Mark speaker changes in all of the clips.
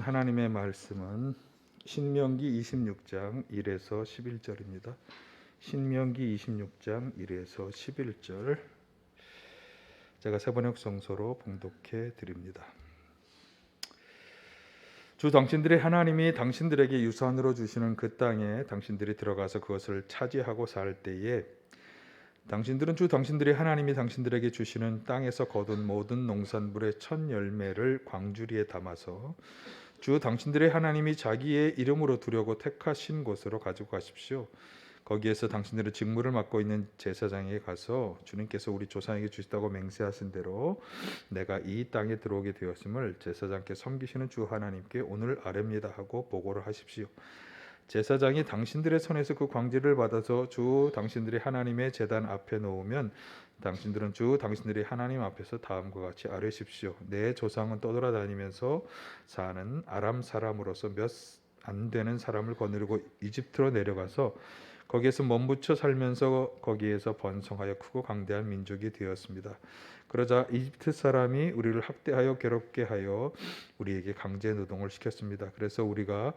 Speaker 1: 하나님의 말씀은 신명기 26장 1에서 11절입니다. 신명기 26장 1에서 11절 제가 세번역 성서로 봉독해 드립니다. 주 당신들의 하나님이 당신들에게 유산으로 주시는 그 땅에 당신들이 들어가서 그것을 차지하고 살 때에 당신들은 주 당신들의 하나님이 당신들에게 주시는 땅에서 거둔 모든 농산물의 첫 열매를 광주리에 담아서 주 당신들의 하나님이 자기의 이름으로 두려고 택하신 곳으로 가지고 가십시오. 거기에서 당신들은 직무를 맡고 있는 제사장에게 가서 주님께서 우리 조상에게 주시다고 맹세하신 대로 내가 이 땅에 들어오게 되었음을 제사장께 섬기시는 주 하나님께 오늘 아뢰옵니다 하고 보고를 하십시오. 제사장이 당신들의 손에서 그 광지를 받아서 주 당신들의 하나님의 제단 앞에 놓으면 당신들은 주 당신들의 하나님 앞에서 다음과 같이 아뢰십시오. 내 조상은 떠돌아다니면서 사는 아람 사람으로서 몇 안 되는 사람을 거느리고 이집트로 내려가서 거기에서 몸부쳐 살면서 거기에서 번성하여 크고 강대한 민족이 되었습니다. 그러자 이집트 사람이 우리를 학대하여 괴롭게 하여 우리에게 강제 노동을 시켰습니다. 그래서 우리가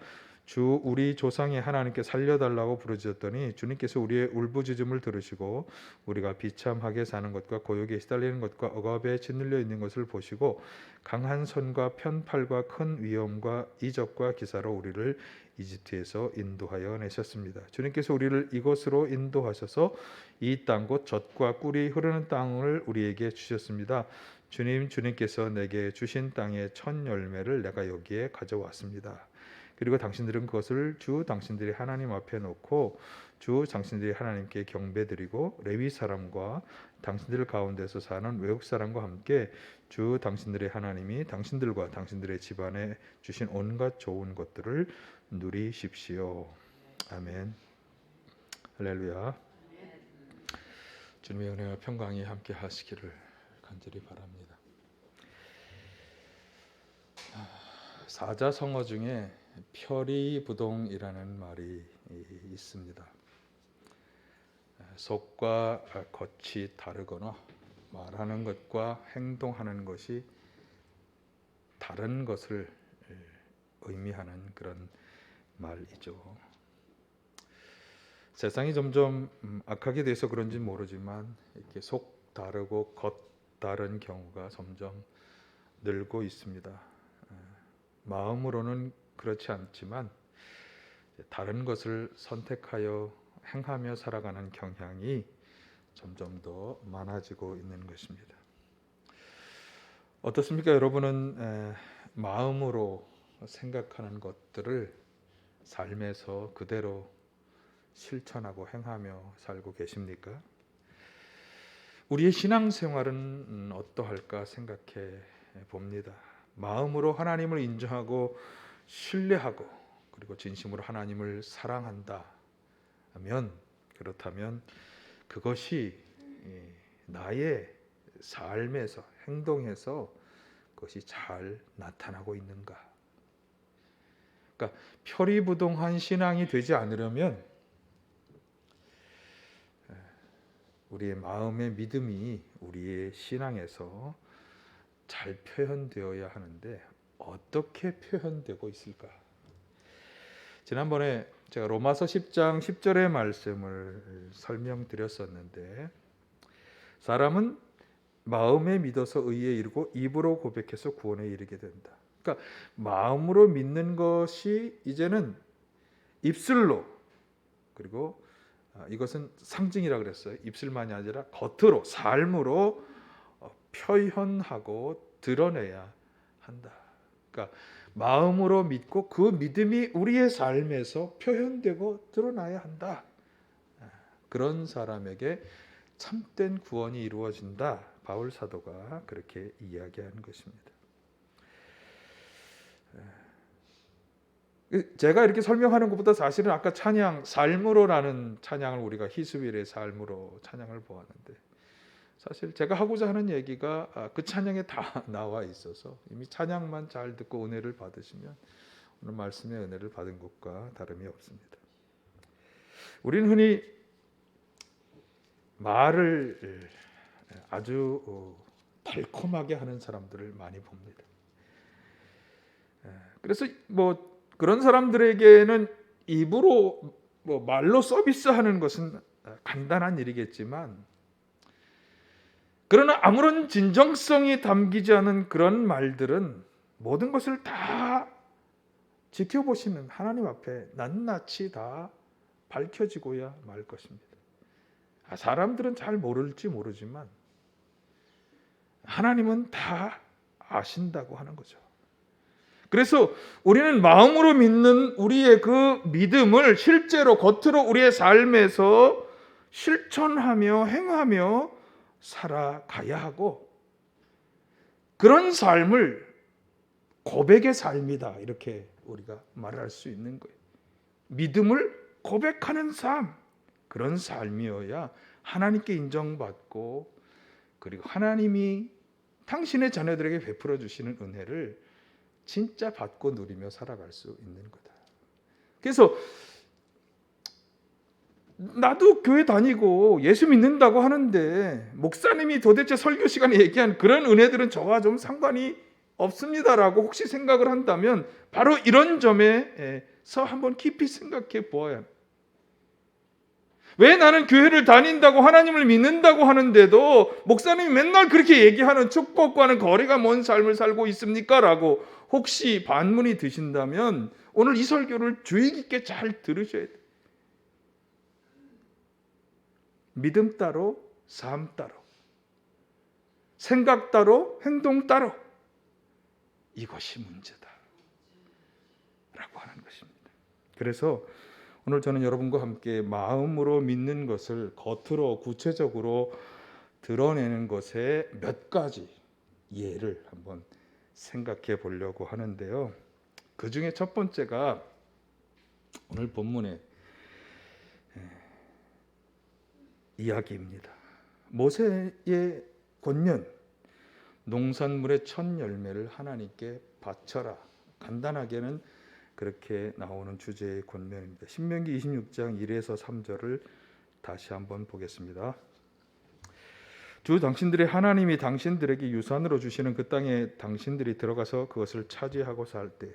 Speaker 1: 주 우리 조상의 하나님께 살려달라고 부르짖었더니 주님께서 우리의 울부짖음을 들으시고 우리가 비참하게 사는 것과 고역에 시달리는 것과 억압에 짓눌려 있는 것을 보시고 강한 손과 편팔과 큰 위험과 이적과 기사로 우리를 이집트에서 인도하여 내셨습니다. 주님께서 우리를 이곳으로 인도하셔서 이 땅 곧 젖과 꿀이 흐르는 땅을 우리에게 주셨습니다. 주님께서 내게 주신 땅의 첫 열매를 내가 여기에 가져왔습니다. 그리고 당신들은 그것을 주 당신들의 하나님 앞에 놓고 주 당신들의 하나님께 경배드리고 레위 사람과 당신들 가운데서 사는 외국 사람과 함께 주 당신들의 하나님이 당신들과 당신들의 집안에 주신 온갖 좋은 것들을 누리십시오. 아멘. 할렐루야. 주님의 은혜와 평강이 함께 하시기를 간절히 바랍니다. 사자성어 중에 표리부동이라는 말이 있습니다. 속과 겉이 다르거나 말하는 것과 행동하는 것이 다른 것을 의미하는 그런 말이죠. 세상이 점점 악하게 돼서 그런지 모르지만 이렇게 속 다르고 겉 다른 경우가 점점 늘고 있습니다. 마음으로는 그렇지 않지만 다른 것을 선택하여 행하며 살아가는 경향이 점점 더 많아지고 있는 것입니다. 어떻습니까? 여러분은 마음으로 생각하는 것들을 삶에서 그대로 실천하고 행하며 살고 계십니까? 우리의 신앙생활은 어떠할까 생각해 봅니다. 마음으로 하나님을 인정하고 신뢰하고 그리고 진심으로 하나님을 사랑한다 하면 그렇다면 그것이 나의 삶에서 행동에서 그것이 잘 나타나고 있는가? 그러니까 표리부동한 신앙이 되지 않으려면 우리의 마음의 믿음이 우리의 신앙에서 잘 표현되어야 하는데 어떻게 표현되고 있을까? 지난번에 제가 로마서 10장 10절의 말씀을 설명드렸었는데 사람은 마음에 믿어서 의에 이르고 입으로 고백해서 구원에 이르게 된다. 그러니까 마음으로 믿는 것이 이제는 입술로 그리고 이것은 상징이라 그랬어요. 입술만이 아니라 겉으로 삶으로 표현하고 드러내야 한다. 그러니까 마음으로 믿고 그 믿음이 우리의 삶에서 표현되고 드러나야 한다. 그런 사람에게 참된 구원이 이루어진다. 바울 사도가 그렇게 이야기하는 것입니다. 제가 이렇게 설명하는 것보다 사실은 아까 찬양 삶으로라는 찬양을 우리가 히스빌의 삶으로 찬양을 보았는데 사실 제가 하고자 하는 얘기가 그 찬양에 다 나와 있어서 이미 찬양만 잘 듣고 은혜를 받으시면 오늘 말씀의 은혜를 받은 것과 다름이 없습니다. 우리는 흔히 말을 아주 달콤하게 하는 사람들을 많이 봅니다. 그래서 뭐 그런 사람들에게는 입으로 뭐 말로 서비스하는 것은 간단한 일이겠지만, 그러나 아무런 진정성이 담기지 않은 그런 말들은 모든 것을 다 지켜보시는 하나님 앞에 낱낱이 다 밝혀지고야 말 것입니다. 사람들은 잘 모를지 모르지만 하나님은 다 아신다고 하는 거죠. 그래서 우리는 마음으로 믿는 우리의 그 믿음을 실제로 겉으로 우리의 삶에서 실천하며 행하며 살아가야 하고, 그런 삶을 고백의 삶이다 이렇게 우리가 말할 수 있는 거예요. 믿음을 고백하는 삶, 그런 삶이어야 하나님께 인정받고, 그리고 하나님이 당신의 자녀들에게 베풀어 주시는 은혜를 진짜 받고 누리며 살아갈 수 있는 거다. 그래서 나도 교회 다니고 예수 믿는다고 하는데 목사님이 도대체 설교 시간에 얘기한 그런 은혜들은 저와 좀 상관이 없습니다라고 혹시 생각을 한다면, 바로 이런 점에서 한번 깊이 생각해 보아야 합니다. 왜 나는 교회를 다닌다고 하나님을 믿는다고 하는데도 목사님이 맨날 그렇게 얘기하는 축복과는 거리가 먼 삶을 살고 있습니까? 라고 혹시 반문이 드신다면 오늘 이 설교를 주의 깊게 잘 들으셔야 돼요. 믿음 따로, 삶 따로, 생각 따로, 행동 따로, 이것이 문제다 라고 하는 것입니다. 그래서 오늘 저는 여러분과 함께 마음으로 믿는 것을 겉으로 구체적으로 드러내는 것에 몇 가지 예를 한번 생각해 보려고 하는데요. 그 중에 첫 번째가 오늘 본문의 이야기입니다. 모세의 권면, 농산물의 첫 열매를 하나님께 바쳐라. 간단하게는 그렇게 나오는 주제의 권면입니다. 신명기 26장 1에서 3절을 다시 한번 보겠습니다. 주 당신들의 하나님이 당신들에게 유산으로 주시는 그 땅에 당신들이 들어가서 그것을 차지하고 살 때,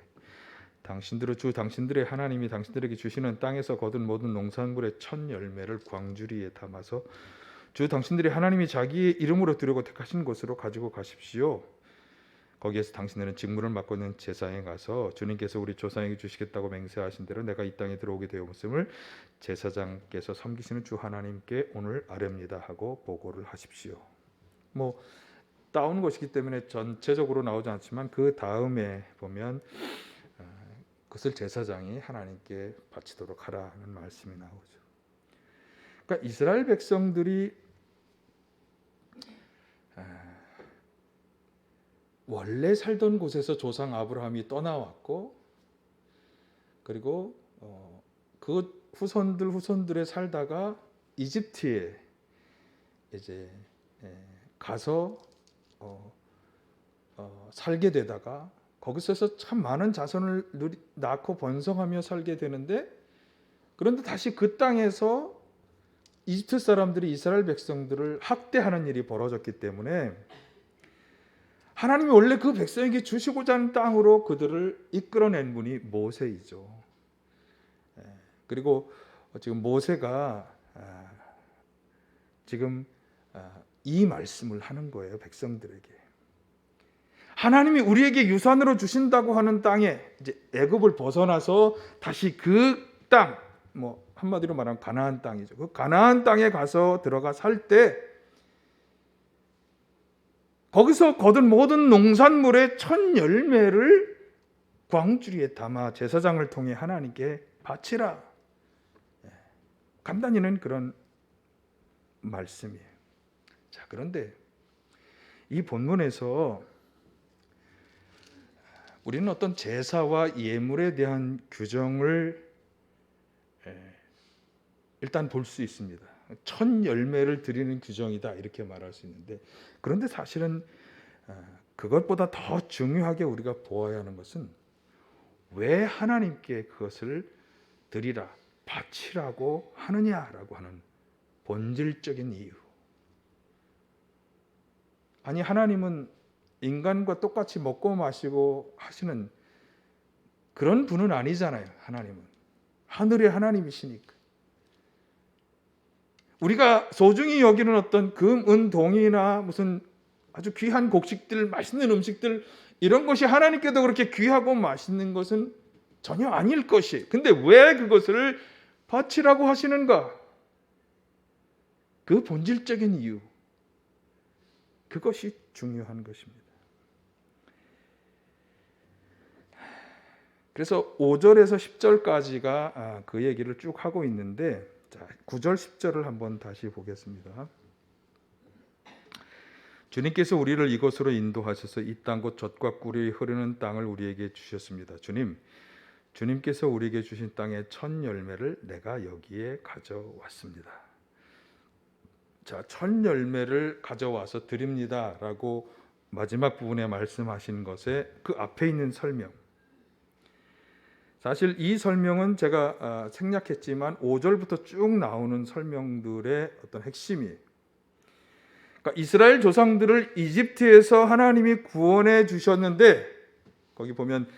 Speaker 1: 주 당신들의 하나님이 당신들에게 주시는 땅에서 거둔 모든 농산물의 첫 열매를 광주리에 담아서 주 당신들의 하나님이 자기의 이름으로 두려고 택하신 곳으로 가지고 가십시오. 거기에서 당신들은 직무를 맡고 있는 제사장에 가서 주님께서 우리 조상에게 주시겠다고 맹세하신 대로 내가 이 땅에 들어오게 되었음을 제사장께서 섬기시는 주 하나님께 오늘 아뢰옵니다 하고 보고를 하십시오. 뭐 따온 것이기 때문에 전체적으로 나오지 않지만 그 다음에 보면 그것을 제사장이 하나님께 바치도록 하라는 말씀이 나오죠. 그러니까 이스라엘 백성들이 원래 살던 곳에서 조상 아브라함이 떠나왔고, 그리고 그 후손들에 살다가 이집트에 이제 가서 살게 되다가 거기서 참 많은 자손을 낳고 번성하며 살게 되는데, 그런데 다시 그 땅에서 이집트 사람들이 이스라엘 백성들을 학대하는 일이 벌어졌기 때문에 하나님이 원래 그 백성에게 주시고자 하는 땅으로 그들을 이끌어낸 분이 모세이죠. 그리고 지금 모세가 지금 이 말씀을 하는 거예요, 백성들에게. 하나님이 우리에게 유산으로 주신다고 하는 땅에, 이제 애굽을 벗어나서 다시 그 땅, 뭐 한마디로 말하면 가나안 땅이죠. 그 가나안 땅에 가서 들어가 살 때 거기서 거둔 모든 농산물의 첫 열매를 광주리에 담아 제사장을 통해 하나님께 바치라. 간단히는 그런 말씀이에요. 자, 그런데 이 본문에서 우리는 어떤 제사와 예물에 대한 규정을 일단 볼 수 있습니다. 첫 열매를 드리는 규정이다 이렇게 말할 수 있는데, 그런데 사실은 그것보다 더 중요하게 우리가 보아야 하는 것은 왜 하나님께 그것을 드리라, 바치라고 하느냐라고 하는 본질적인 이유. 아니, 하나님은 인간과 똑같이 먹고 마시고 하시는 그런 분은 아니잖아요. 하나님은 하늘의 하나님이시니까. 우리가 소중히 여기는 어떤 금, 은, 동이나 무슨 아주 귀한 곡식들, 맛있는 음식들, 이런 것이 하나님께도 그렇게 귀하고 맛있는 것은 전혀 아닐 것이. 근데 왜 그것을 바치라고 하시는가? 그 본질적인 이유, 그것이 중요한 것입니다. 그래서 5절에서 10절까지가 그 얘기를 쭉 하고 있는데, 자, 9절 10절을 한번 다시 보겠습니다. 주님께서 우리를 이곳으로 인도하셔서 이 땅 곧 젖과 꿀이 흐르는 땅을 우리에게 주셨습니다. 주님께서 우리에게 주신 땅의 첫 열매를 내가 여기에 가져왔습니다. 자, 첫 열매를 가져와서 드립니다라고 마지막 부분에 말씀하신 것에 그 앞에 있는 설명. 사실 이 설명은 제가 생략했지만 5절부터 쭉 나오는 설명들의 어떤 핵심이에요. 그러니까 이스라엘 조상들을 이집트에서 하나님이 구원해 주셨는데, 거기 보면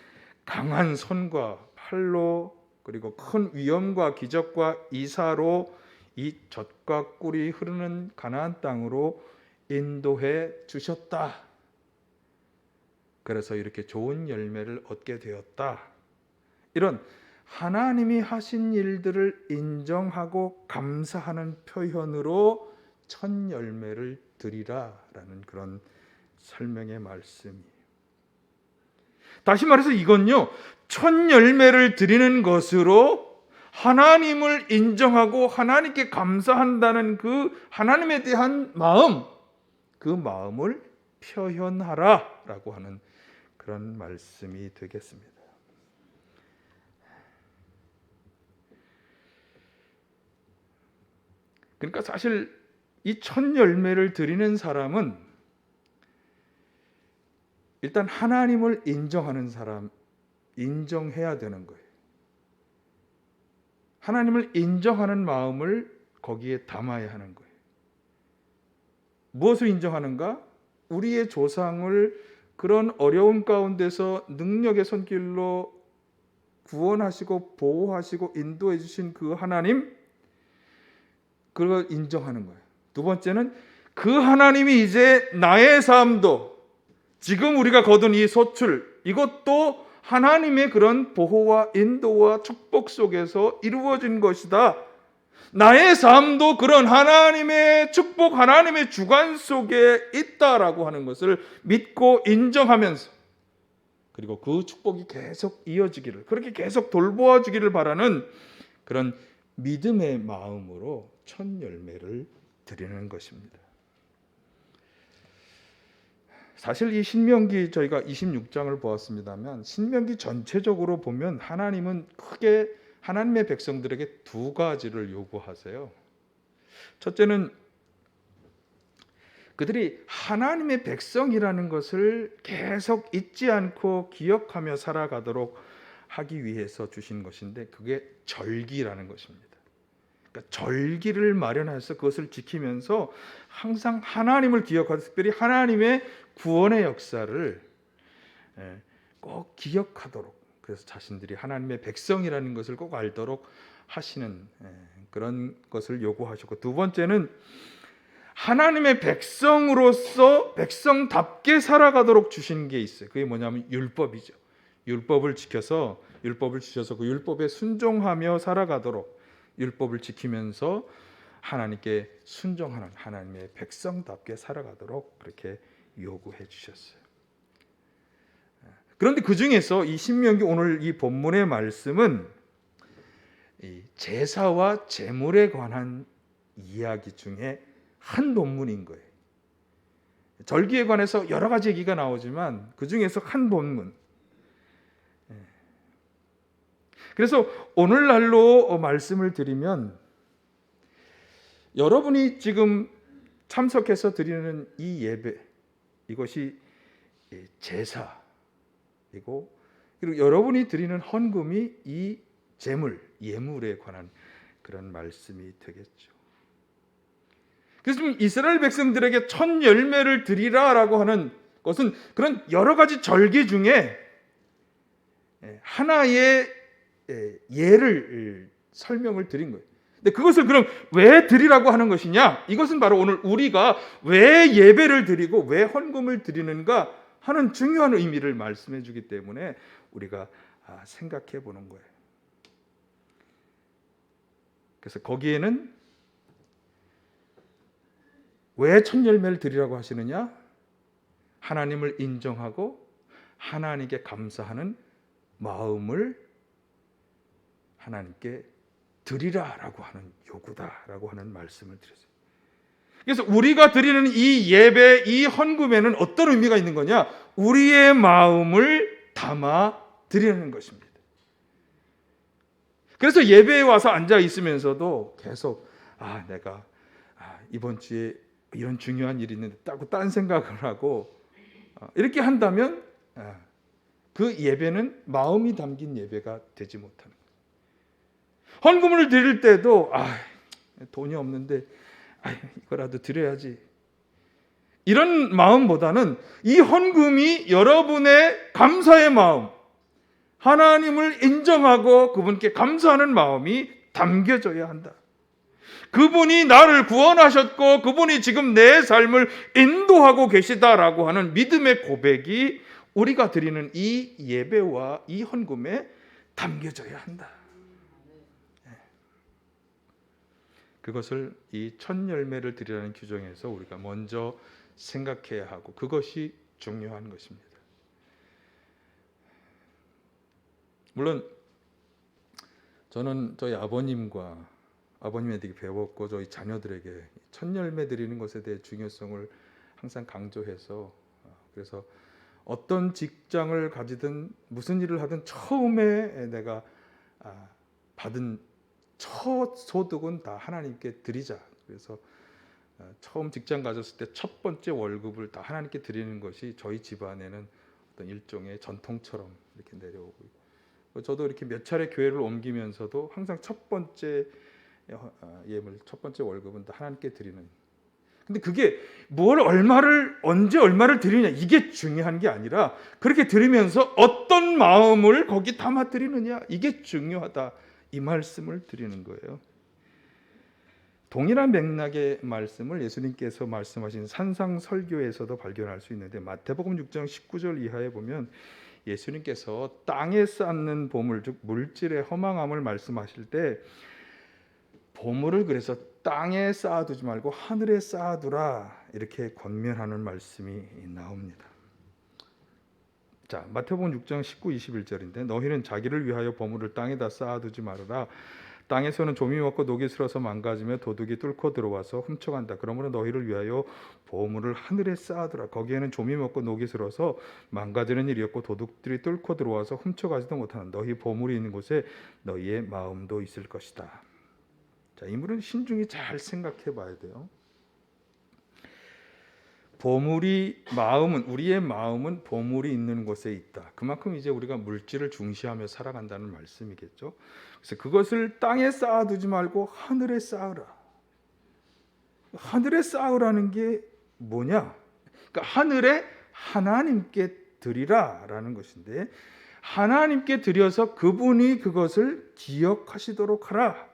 Speaker 1: 강한 손과 팔로 그리고 큰 위엄과 기적과 이사로 이 젖과 꿀이 흐르는 가나안 땅으로 인도해 주셨다. 그래서 이렇게 좋은 열매를 얻게 되었다. 이런 하나님이 하신 일들을 인정하고 감사하는 표현으로 첫 열매를 드리라라는 그런 설명의 말씀이에요. 다시 말해서 이건요, 첫 열매를 드리는 것으로 하나님을 인정하고 하나님께 감사한다는 그 하나님에 대한 마음, 그 마음을 표현하라라고 하는 그런 말씀이 되겠습니다. 그러니까 사실 이 첫 열매를 드리는 사람은 일단 하나님을 인정하는 사람, 인정해야 되는 거예요. 하나님을 인정하는 마음을 거기에 담아야 하는 거예요. 무엇을 인정하는가? 우리의 조상을 그런 어려운 가운데서 능력의 손길로 구원하시고 보호하시고 인도해 주신 그 하나님, 그걸 인정하는 거예요. 두 번째는 그 하나님이 이제 나의 삶도, 지금 우리가 거둔 이 소출, 이것도 하나님의 그런 보호와 인도와 축복 속에서 이루어진 것이다. 나의 삶도 그런 하나님의 축복, 하나님의 주관 속에 있다라고 하는 것을 믿고 인정하면서, 그리고 그 축복이 계속 이어지기를, 그렇게 계속 돌보아 주기를 바라는 그런 믿음의 마음으로 첫 열매를 드리는 것입니다. 사실 이 신명기, 저희가 26장을 보았습니다만 신명기 전체적으로 보면 하나님은 크게 하나님의 백성들에게 두 가지를 요구하세요. 첫째는 그들이 하나님의 백성이라는 것을 계속 잊지 않고 기억하며 살아가도록 하기 위해서 주신 것인데, 그게 절기라는 것입니다. 그러니까 절기를 마련해서 그것을 지키면서 항상 하나님을 기억하고, 특별히 하나님의 구원의 역사를 꼭 기억하도록, 그래서 자신들이 하나님의 백성이라는 것을 꼭 알도록 하시는 그런 것을 요구하셨고, 두 번째는 하나님의 백성으로서 백성답게 살아가도록 주신 게 있어요. 그게 뭐냐면 율법이죠. 율법을 지켜서, 율법을 주셔서 그 율법에 순종하며 살아가도록, 율법을 지키면서 하나님께 순종하는 하나님의 백성답게 살아가도록 그렇게 요구해 주셨어요. 그런데 그 중에서 이 신명기 오늘 이 본문의 말씀은 이 제사와 제물에 관한 이야기 중에 한 본문인 거예요. 절기에 관해서 여러 가지 얘기가 나오지만 그 중에서 한 본문. 그래서 오늘날로 말씀을 드리면, 여러분이 지금 참석해서 드리는 이 예배, 이것이 제사이고, 그리고 여러분이 드리는 헌금이 이 제물, 예물에 관한 그런 말씀이 되겠죠. 그래서 이스라엘 백성들에게 첫 열매를 드리라라고 하는 것은 그런 여러 가지 절기 중에 하나의 예를 설명을 드린 거예요. 근데 그것을 그럼 왜 드리라고 하는 것이냐? 이것은 바로 오늘 우리가 왜 예배를 드리고 왜 헌금을 드리는가 하는 중요한 의미를 말씀해 주기 때문에 우리가 생각해 보는 거예요. 그래서 거기에는 왜 첫 열매를 드리라고 하시느냐? 하나님을 인정하고 하나님께 감사하는 마음을 하나님께 드리라라고 하는 요구다라고 하는 말씀을 드렸어요. 그래서 우리가 드리는 이 예배, 이 헌금에는 어떤 의미가 있는 거냐? 우리의 마음을 담아 드리는 것입니다. 그래서 예배에 와서 앉아 있으면서도 계속 내가 이번 주에 이런 중요한 일이 있는데 딴 생각을 하고 이렇게 한다면 그 예배는 마음이 담긴 예배가 되지 못하는 거예요. 헌금을 드릴 때도 돈이 없는데 이거라도 드려야지, 이런 마음보다는 이 헌금이 여러분의 감사의 마음, 하나님을 인정하고 그분께 감사하는 마음이 담겨져야 한다. 그분이 나를 구원하셨고 그분이 지금 내 삶을 인도하고 계시다라고 하는 믿음의 고백이 우리가 드리는 이 예배와 이 헌금에 담겨져야 한다. 그것을 이 첫 열매를 드리라는 규정에서 우리가 먼저 생각해야 하고 그것이 중요한 것입니다. 물론 저는 저희 아버님에게 배웠고 저희 자녀들에게 첫 열매 드리는 것에 대해 중요성을 항상 강조해서, 그래서 어떤 직장을 가지든 무슨 일을 하든 처음에 내가 받은 첫 소득은 다 하나님께 드리자. 그래서 처음 직장 가졌을 때 첫 번째 월급을 다 하나님께 드리는 것이 저희 집안에는 어떤 일종의 전통처럼 이렇게 내려오고 있고, 저도 이렇게 몇 차례 교회를 옮기면서도 항상 첫 번째 예물, 첫 번째 월급은 다 하나님께 드리는. 근데 그게 언제 얼마를 드리냐 이게 중요한 게 아니라 그렇게 드리면서 어떤 마음을 거기 담아 드리느냐 이게 중요하다, 이 말씀을 드리는 거예요. 동일한 맥락의 말씀을 예수님께서 말씀하신 산상설교에서도 발견할 수 있는데, 마태복음 6장 19절 이하에 보면 예수님께서 땅에 쌓는 보물, 즉 물질의 허망함을 말씀하실 때 보물을 그래서 땅에 쌓아두지 말고 하늘에 쌓아두라 이렇게 권면하는 말씀이 나옵니다. 자, 마태복음 6장 19, 21절인데 너희는 자기를 위하여 보물을 땅에다 쌓아두지 말아라. 땅에서는 좀이 먹고 녹이 슬어서 망가지며 도둑이 뚫고 들어와서 훔쳐간다. 그러므로 너희를 위하여 보물을 하늘에 쌓아두라. 거기에는 좀이 먹고 녹이 슬어서 망가지는 일이 없고 도둑들이 뚫고 들어와서 훔쳐가지도 못하는 너희 보물이 있는 곳에 너희의 마음도 있을 것이다. 자, 이 물은 신중히 잘 생각해 봐야 돼요. 우리의 마음은 보물이 있는 곳에 있다. 그만큼 이제 우리가 물질을 중시하며 살아간다는 말씀이겠죠. 그래서 그것을 땅에 쌓아두지 말고 하늘에 쌓으라. 하늘에 쌓으라는 게 뭐냐? 그러니까 하늘에 하나님께 드리라라는 것인데, 하나님께 드려서 그분이 그것을 기억하시도록 하라.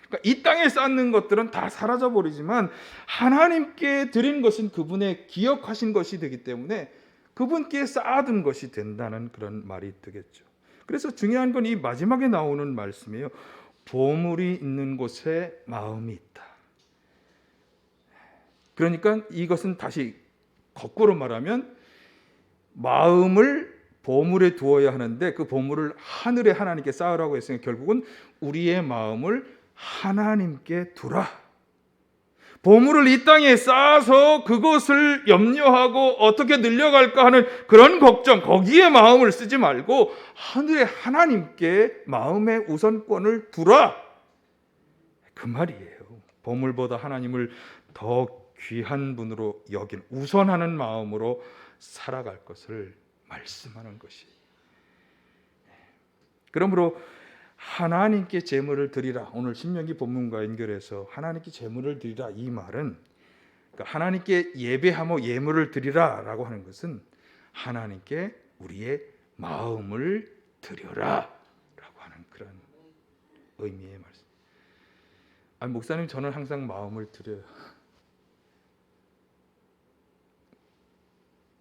Speaker 1: 그러니까 이 땅에 쌓는 것들은 다 사라져 버리지만 하나님께 드린 것은 그분의 기억하신 것이 되기 때문에 그분께 쌓아둔 것이 된다는 그런 말이 되겠죠. 그래서 중요한 건 이 마지막에 나오는 말씀이에요. 보물이 있는 곳에 마음이 있다. 그러니까 이것은 다시 거꾸로 말하면 마음을 보물에 두어야 하는데 그 보물을 하늘에 하나님께 쌓으라고 했으니 결국은 우리의 마음을 하나님께 두라. 보물을 이 땅에 쌓아서 그것을 염려하고 어떻게 늘려갈까 하는 그런 걱정, 거기에 마음을 쓰지 말고 하늘에 하나님께 마음의 우선권을 두라, 그 말이에요. 보물보다 하나님을 더 귀한 분으로 여긴, 우선하는 마음으로 살아갈 것을 말씀하는 것이. 그러므로 하나님께 제물을 드리라, 오늘 신명기 본문과 연결해서 하나님께 제물을 드리라, 이 말은 그러니까 하나님께 예배하며 예물을 드리라라고 하는 것은 하나님께 우리의 마음을 드려라 라고 하는 그런 의미의 말씀. 목사님, 저는 항상 마음을 드려요.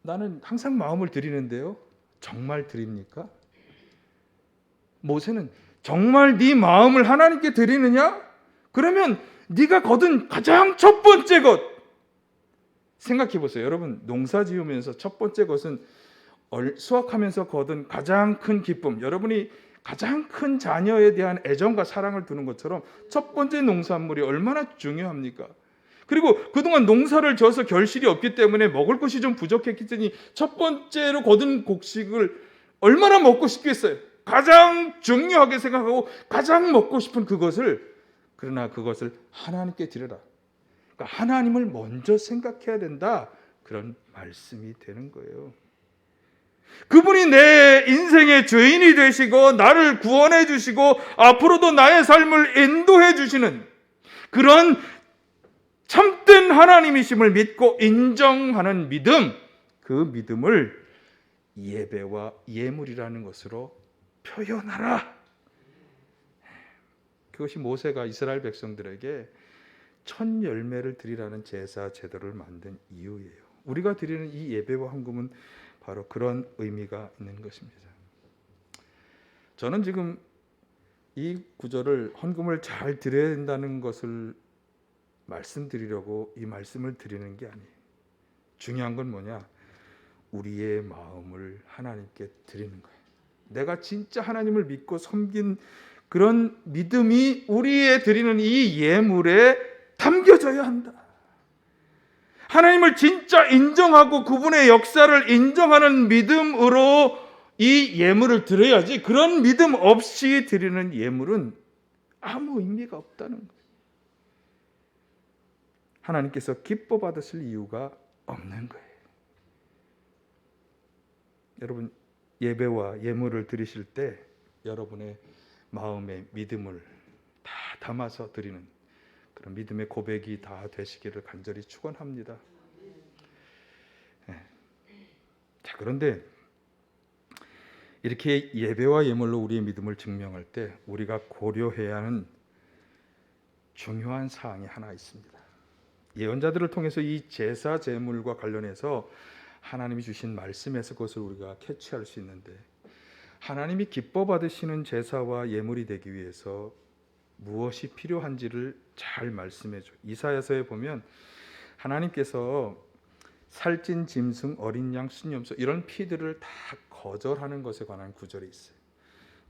Speaker 1: 나는 항상 마음을 드리는데요, 정말 드립니까? 모세는 정말 네 마음을 하나님께 드리느냐? 그러면 네가 거둔 가장 첫 번째 것, 생각해 보세요. 여러분, 농사 지으면서 첫 번째 것은 수확하면서 거둔 가장 큰 기쁨, 여러분이 가장 큰 자녀에 대한 애정과 사랑을 두는 것처럼 첫 번째 농산물이 얼마나 중요합니까? 그리고 그동안 농사를 져서 결실이 없기 때문에 먹을 것이 좀 부족했기 때문에 첫 번째로 거둔 곡식을 얼마나 먹고 싶겠어요. 가장 중요하게 생각하고 가장 먹고 싶은 그것을, 그러나 그것을 하나님께 드려라. 그러니까 하나님을 먼저 생각해야 된다, 그런 말씀이 되는 거예요. 그분이 내 인생의 주인이 되시고 나를 구원해 주시고 앞으로도 나의 삶을 인도해 주시는 그런 참된 하나님이심을 믿고 인정하는 믿음, 그 믿음을 예배와 예물이라는 것으로 표현하라. 그것이 모세가 이스라엘 백성들에게 첫 열매를 드리라는 제사 제도를 만든 이유예요. 우리가 드리는 이 예배와 헌금은 바로 그런 의미가 있는 것입니다. 저는 지금 이 구절을, 헌금을 잘 드려야 된다는 것을 말씀드리려고 이 말씀을 드리는 게 아니에요. 중요한 건 뭐냐? 우리의 마음을 하나님께 드리는 거예요. 내가 진짜 하나님을 믿고 섬긴 그런 믿음이 우리의 드리는 이 예물에 담겨져야 한다. 하나님을 진짜 인정하고 그분의 역사를 인정하는 믿음으로 이 예물을 드려야지, 그런 믿음 없이 드리는 예물은 아무 의미가 없다는 거예요. 하나님께서 기뻐 받으실 이유가 없는 거예요. 여러분, 예배와 예물을 드리실 때 여러분의 마음의 믿음을 다 담아서 드리는 그런 믿음의 고백이 다 되시기를 간절히 축원합니다. 자, 그런데 이렇게 예배와 예물로 우리의 믿음을 증명할 때 우리가 고려해야 하는 중요한 사항이 하나 있습니다. 예언자들을 통해서 이 제사 제물과 관련해서 하나님이 주신 말씀에서 그것을 우리가 캐치할 수 있는데, 하나님이 기뻐 받으시는 제사와 예물이 되기 위해서 무엇이 필요한지를 잘 말씀해 줘요. 이사야서에 보면 하나님께서 살찐 짐승, 어린 양, 순염소 이런 피들을 다 거절하는 것에 관한 구절이 있어요.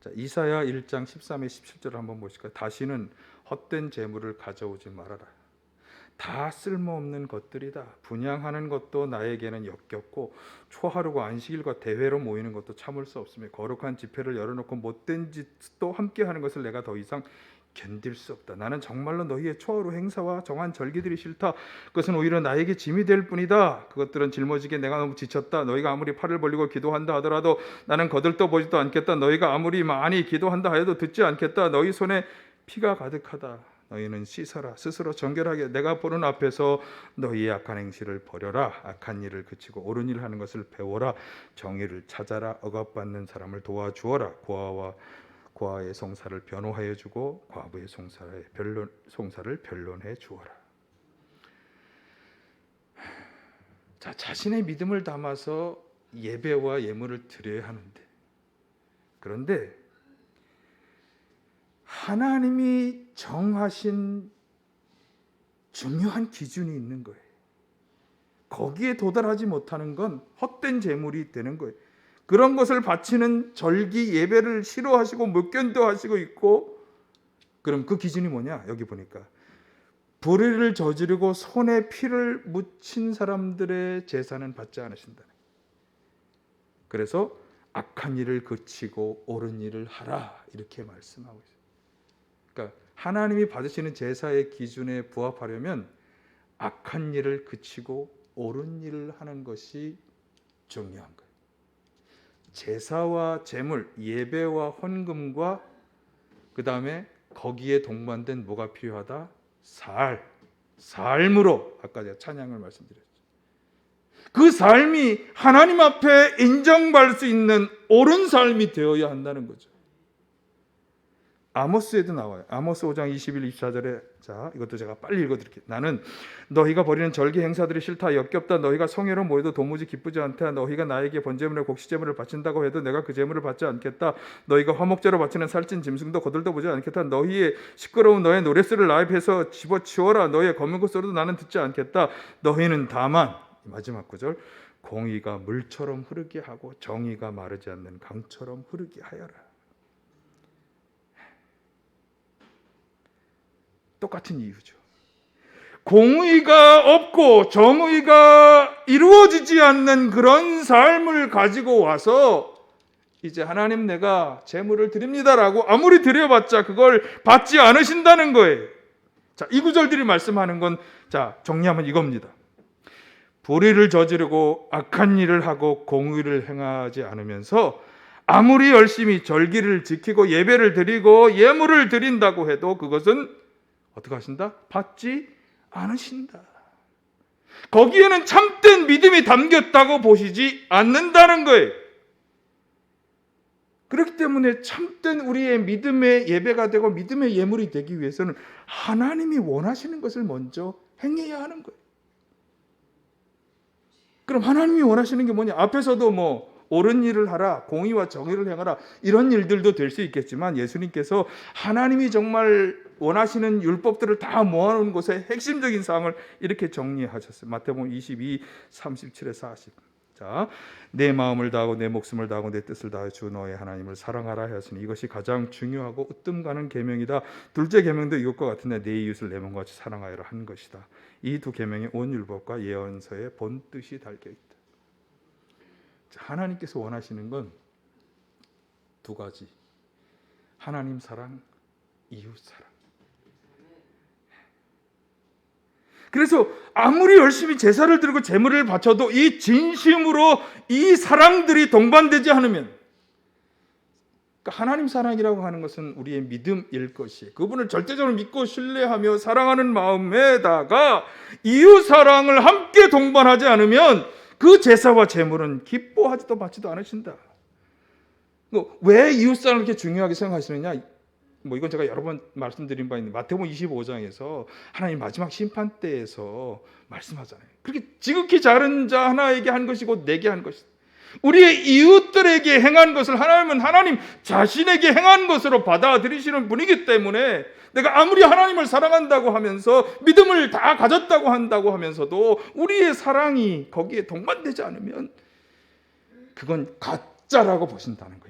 Speaker 1: 자, 이사야 1장 13에 17절을 한번 보실까요? 다시는 헛된 재물을 가져오지 말아라. 다 쓸모없는 것들이다. 분향하는 것도 나에게는 역겹고 초하루고 안식일과 대회로 모이는 것도 참을 수 없으며 거룩한 집회를 열어놓고 못된 짓도 함께하는 것을 내가 더 이상 견딜 수 없다. 나는 정말로 너희의 초하루 행사와 정한 절기들이 싫다. 그것은 오히려 나에게 짐이 될 뿐이다. 그것들은 짊어지기에 내가 너무 지쳤다. 너희가 아무리 팔을 벌리고 기도한다 하더라도 나는 거들떠보지도 않겠다. 너희가 아무리 많이 기도한다 하여도 듣지 않겠다. 너희 손에 피가 가득하다. 너희는 씻어라. 스스로 정결하게 내가 보는 앞에서 너희의 악한 행실을 버려라. 악한 일을 그치고 옳은 일을 하는 것을 배워라. 정의를 찾아라. 억압받는 사람을 도와주어라. 고아의 송사를 변호하여 주고 과부의 송사를 변론해 주어라. 자, 자신의 믿음을 담아서 예배와 예물을 드려야 하는데, 그런데 하나님이 정하신 중요한 기준이 있는 거예요. 거기에 도달하지 못하는 건 헛된 재물이 되는 거예요. 그런 것을 바치는 절기 예배를 싫어하시고 못 견뎌하시고 있고, 그럼 그 기준이 뭐냐? 여기 보니까 불의를 저지르고 손에 피를 묻힌 사람들의 제사는 받지 않으신다. 그래서 악한 일을 그치고 옳은 일을 하라, 이렇게 말씀하고 있어요. 그러니까 하나님이 받으시는 제사의 기준에 부합하려면 악한 일을 그치고 옳은 일을 하는 것이 중요한 거예요. 제사와 제물, 예배와 헌금과 그 다음에 거기에 동반된 뭐가 필요하다? 삶으로, 아까 제가 찬양을 말씀드렸죠. 그 삶이 하나님 앞에 인정받을 수 있는 옳은 삶이 되어야 한다는 거죠. 아모스에도 나와요. 아모스 5장 21, 24절에 자, 이것도 제가 빨리 읽어드릴게요. 나는 너희가 벌이는 절기 행사들이 싫다, 역겹다. 너희가 성회로 모여도 도무지 기쁘지 않다. 너희가 나에게 번제물에 곡식제물을 바친다고 해도 내가 그 제물을 받지 않겠다. 너희가 화목제로 바치는 살찐 짐승도 거들떠 보지 않겠다. 너희의 시끄러운 너의 노랫소리를 나의 배에서 집어치워라. 너희의 검은 소리도 나는 듣지 않겠다. 너희는 다만 마지막 구절 공의가 물처럼 흐르게 하고 정의가 마르지 않는 강처럼 흐르게 하여라. 똑같은 이유죠. 공의가 없고 정의가 이루어지지 않는 그런 삶을 가지고 와서 이제 하나님 내가 제물을 드립니다라고 아무리 드려봤자 그걸 받지 않으신다는 거예요. 자, 이 구절들이 말씀하는 건 자, 정리하면 이겁니다. 불의를 저지르고 악한 일을 하고 공의를 행하지 않으면서 아무리 열심히 절기를 지키고 예배를 드리고 예물을 드린다고 해도 그것은 어떻게 하신다? 받지 않으신다. 거기에는 참된 믿음이 담겼다고 보시지 않는다는 거예요. 그렇기 때문에 참된 우리의 믿음의 예배가 되고 믿음의 예물이 되기 위해서는 하나님이 원하시는 것을 먼저 행해야 하는 거예요. 그럼 하나님이 원하시는 게 뭐냐? 앞에서도 뭐 옳은 일을 하라, 공의와 정의를 행하라 이런 일들도 될 수 있겠지만 예수님께서 하나님이 정말 원하시는 율법들을 다 모아놓은 곳에 핵심적인 사항을 이렇게 정리하셨어요. 마태복음 22, 37에 40. 자, 내 마음을 다하고 내 목숨을 다하고 내 뜻을 다하여 주 너의 하나님을 사랑하라 하였으니 이것이 가장 중요하고 으뜸 가는 계명이다. 둘째 계명도 이것과 같은데 내 이웃을 내 몸과 같이 사랑하여라 한 것이다. 이 두 계명이 온 율법과 예언서의 본 뜻이 달려 있다. 하나님께서 원하시는 건 두 가지. 하나님 사랑, 이웃 사랑. 그래서 아무리 열심히 제사를 드리고 제물을 바쳐도 이 진심으로 이 사랑들이 동반되지 않으면, 그러니까 하나님 사랑이라고 하는 것은 우리의 믿음일 것이, 그분을 절대적으로 믿고 신뢰하며 사랑하는 마음에다가 이웃 사랑을 함께 동반하지 않으면 그 제사와 제물은 기뻐하지도 받지도 않으신다. 왜 이웃 사랑을 이렇게 중요하게 생각하시느냐? 뭐 이건 제가 여러 번 말씀드린 바 있는데 마태복음 25장에서 하나님 마지막 심판 때에서 말씀하잖아요. 그렇게 지극히 작은 자 하나에게 한 것이 곧 내게 한 것이다. 우리의 이웃들에게 행한 것을 하나님은 하나님 자신에게 행한 것으로 받아들이시는 분이기 때문에 내가 아무리 하나님을 사랑한다고 하면서 믿음을 다 가졌다고 한다고 하면서도 우리의 사랑이 거기에 동반되지 않으면 그건 가짜라고 보신다는 거예요.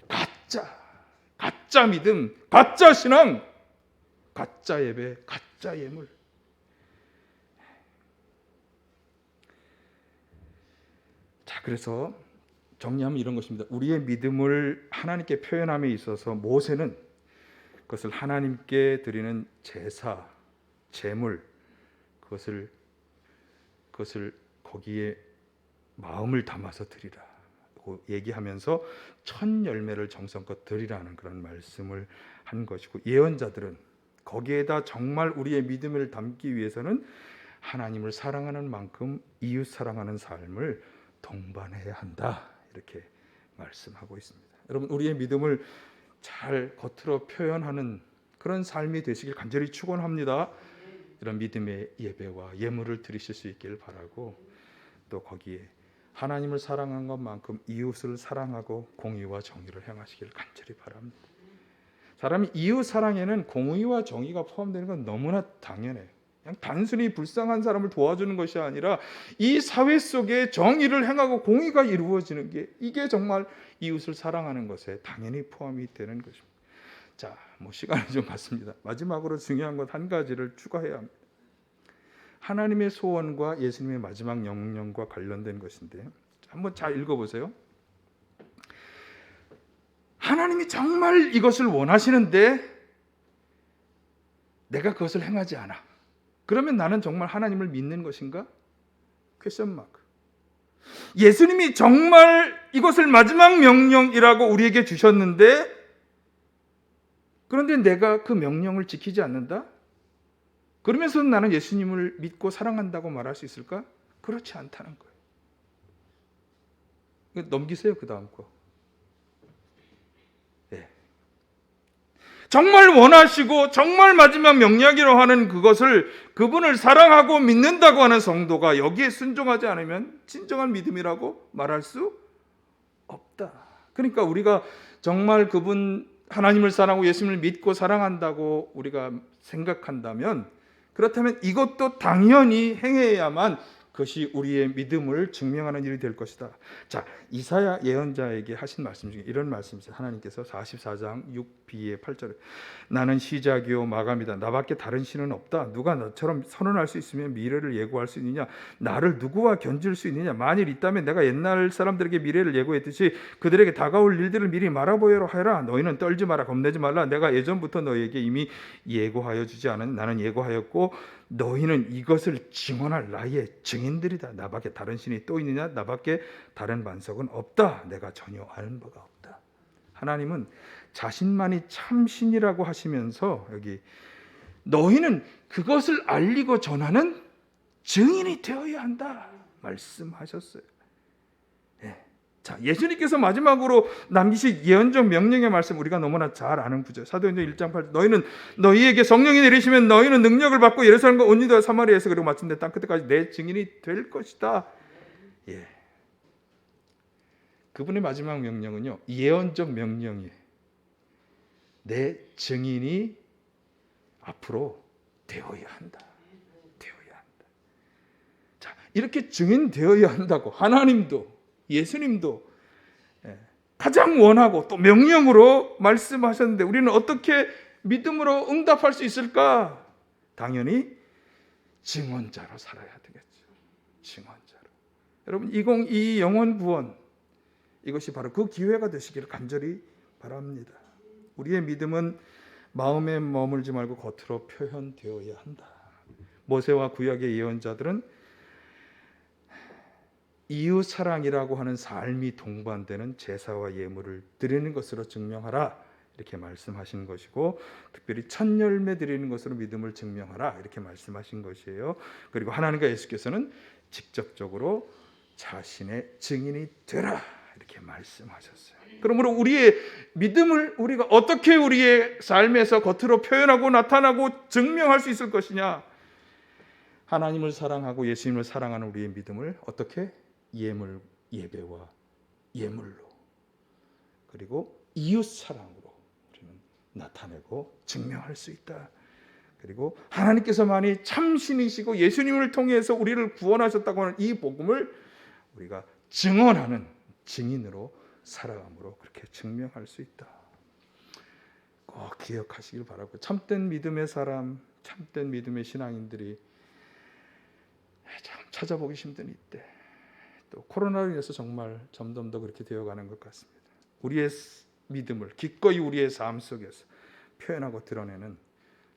Speaker 1: 가짜 믿음, 가짜 신앙, 가짜 예배, 가짜 예물. 자, 그래서 정리하면 이런 것입니다. 우리의 믿음을 하나님께 표현함에 있어서 모세는 그것을 하나님께 드리는 제사, 제물, 그것을 거기에 마음을 담아서 드리라 얘기하면서 첫 열매를 정성껏 드리라는 그런 말씀을 한 것이고, 예언자들은 거기에다 정말 우리의 믿음을 담기 위해서는 하나님을 사랑하는 만큼 이웃 사랑하는 삶을 동반해야 한다, 이렇게 말씀하고 있습니다. 여러분, 우리의 믿음을 잘 겉으로 표현하는 그런 삶이 되시길 간절히 축원합니다. 이런 믿음의 예배와 예물을 드리실 수 있길 바라고, 또 거기에 하나님을 사랑한 것만큼 이웃을 사랑하고 공의와 정의를 행하시길 간절히 바랍니다. 사람이 이웃 사랑에는 공의와 정의가 포함되는 건 너무나 당연해요. 그냥 단순히 불쌍한 사람을 도와주는 것이 아니라 이 사회 속에 정의를 행하고 공의가 이루어지는 게, 이게 정말 이웃을 사랑하는 것에 당연히 포함이 되는 것입니다. 자, 뭐 시간이 좀 갔습니다. 마지막으로 중요한 것 한 가지를 추가해야 합니다. 하나님의 소원과 예수님의 마지막 명령과 관련된 것인데, 한번 잘 읽어보세요. 하나님이 정말 이것을 원하시는데 내가 그것을 행하지 않아. 그러면 나는 정말 하나님을 믿는 것인가? 퀘스천 마크. 예수님이 정말 이것을 마지막 명령이라고 우리에게 주셨는데, 그런데 내가 그 명령을 지키지 않는다? 그러면서 나는 예수님을 믿고 사랑한다고 말할 수 있을까? 그렇지 않다는 거예요. 넘기세요. 그 다음 거. 예. 정말 원하시고 정말 마지막 명령이라고 하는 그것을 그분을 사랑하고 믿는다고 하는 성도가 여기에 순종하지 않으면 진정한 믿음이라고 말할 수 없다. 그러니까 우리가 정말 그분 하나님을 사랑하고 예수님을 믿고 사랑한다고 우리가 생각한다면, 그렇다면 이것도 당연히 행해야만 그것이 우리의 믿음을 증명하는 일이 될 것이다. 자, 이사야 예언자에게 하신 말씀 중에 이런 말씀이세요. 하나님께서 44장 6b의 8절에 나는 시작이요 마감이다. 나밖에 다른 신은 없다. 누가 너처럼 선언할 수 있으면 미래를 예고할 수 있느냐? 나를 누구와 견줄 수 있느냐? 만일 있다면 내가 옛날 사람들에게 미래를 예고했듯이 그들에게 다가올 일들을 미리 말하보여라 하여라. 너희는 떨지 마라, 겁내지 말라. 내가 예전부터 너희에게 이미 예고하여 주지 않은 나는 예고하였고 너희는 이것을 증언할 나의 증인들이다. 나밖에 다른 신이 또 있느냐? 나밖에 다른 반석은 없다. 내가 전혀 아는 바가 없다. 하나님은 자신만이 참신이라고 하시면서 여기 너희는 그것을 알리고 전하는 증인이 되어야 한다 말씀하셨어요. 자, 예수님께서 마지막으로 남기신 예언적 명령의 말씀 우리가 너무나 잘 아는 구절. 사도행전 1장 8절 너희는 너희에게 성령이 내리시면 너희는 능력을 받고 예루살렘과 온 유다와 사마리아에서 그리고 마침내 땅 끝까지 내 증인이 될 것이다. 예. 그분의 마지막 명령은요, 예언적 명령이에요. 내 증인이 앞으로 되어야 한다. 되어야 한다. 자, 이렇게 증인되어야 한다고 하나님도 예수님도 가장 원하고 또 명령으로 말씀하셨는데 우리는 어떻게 믿음으로 응답할 수 있을까? 당연히 증언자로 살아야 되겠죠. 증언자로. 여러분 2022 영혼 구원, 이것이 바로 그 기회가 되시기를 간절히 바랍니다. 우리의 믿음은 마음에 머물지 말고 겉으로 표현되어야 한다. 모세와 구약의 예언자들은 이웃 사랑이라고 하는 삶이 동반되는 제사와 예물을 드리는 것으로 증명하라 이렇게 말씀하신 것이고, 특별히 첫 열매 드리는 것으로 믿음을 증명하라 이렇게 말씀하신 것이에요. 그리고 하나님과 예수께서는 직접적으로 자신의 증인이 되라 이렇게 말씀하셨어요. 그러므로 우리의 믿음을 우리가 어떻게 우리의 삶에서 겉으로 표현하고 나타나고 증명할 수 있을 것이냐? 하나님을 사랑하고 예수님을 사랑하는 우리의 믿음을 어떻게? 예물, 예배와 예물로, 그리고 이웃 사랑으로 우리는 나타내고 증명할 수 있다. 그리고 하나님께서만이 참신이시고 예수님을 통해서 우리를 구원하셨다고 하는 이 복음을 우리가 증언하는 증인으로 살아감으로 그렇게 증명할 수 있다. 꼭 기억하시길 바라고, 참된 믿음의 사람, 참된 믿음의 신앙인들이 참 찾아보기 힘든 이때, 또 코로나로 인해서 정말 점점 더 그렇게 되어가는 것 같습니다. 우리의 믿음을 기꺼이 우리의 삶 속에서 표현하고 드러내는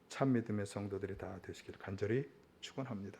Speaker 1: 참 믿음의 성도들이 다 되시기를 간절히 축원합니다.